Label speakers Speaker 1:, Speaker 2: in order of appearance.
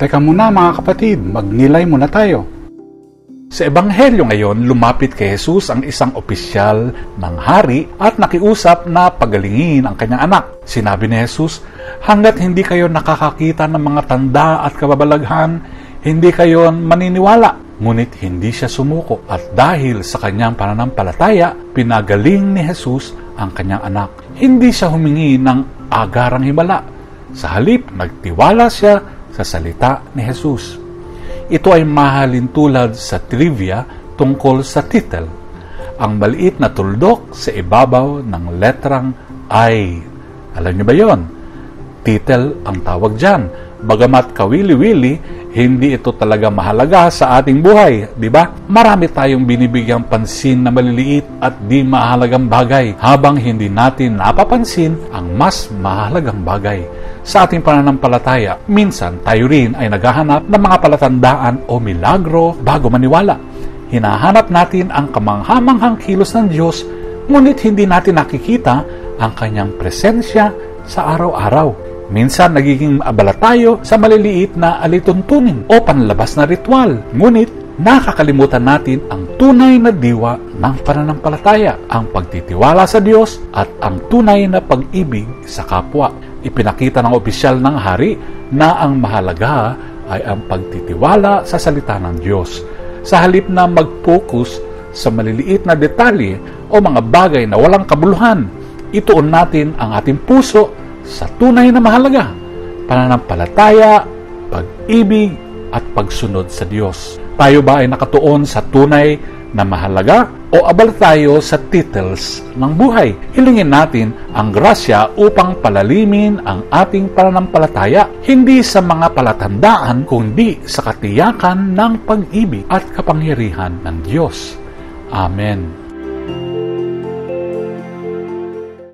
Speaker 1: Teka muna mga kapatid, magnilay muna tayo. Sa Ebanghelyo ngayon, lumapit kay Jesus ang isang opisyal ng hari at nakiusap na pagalingin ang kanyang anak. Sinabi ni Jesus, hanggat hindi kayo nakakakita ng mga tanda at kababalaghan, hindi kayo maniniwala. Ngunit hindi siya sumuko at dahil sa kanyang pananampalataya, pinagaling ni Jesus ang kanyang anak. Hindi siya humingi ng agarang himala. Sa halip, nagtiwala siya sa salita ni Jesus. Ito ay mahalin tulad sa trivia tungkol sa title. Ang maliit na tuldok sa ibabaw ng letrang I. Alam niyo ba yon? Title ang tawag dyan. Bagamat kawili-wili, hindi ito talaga mahalaga sa ating buhay, di ba? Marami tayong binibigyang pansin na maliliit at di mahalagang bagay, habang hindi natin napapansin ang mas mahalagang bagay. Sa ating pananampalataya, minsan tayo rin ay naghahanap ng mga palatandaan o milagro bago maniwala. Hinahanap natin ang kamanghamanghang kilos ng Diyos, ngunit hindi natin nakikita ang kanyang presensya sa araw-araw. Minsan nagiging abala tayo sa maliliit na alituntunin o panlabas na ritual. Ngunit nakakalimutan natin ang tunay na diwa ng pananampalataya, ang pagtitiwala sa Diyos at ang tunay na pag-ibig sa kapwa. Ipinakita ng opisyal ng hari na ang mahalaga ay ang pagtitiwala sa salita ng Diyos. Sa halip na mag-focus sa maliliit na detalye o mga bagay na walang kabuluhan, ituon natin ang ating puso sa tunay na mahalaga, pananampalataya, pag-ibig at pagsunod sa Diyos. Tayo ba ay nakatuon sa tunay na mahalaga o abala tayo sa titles ng buhay? Hilingin natin ang grasya upang palalimin ang ating pananampalataya, hindi sa mga palatandaan kundi sa katiyakan ng pag-ibig at kapangyarihan ng Diyos. Amen.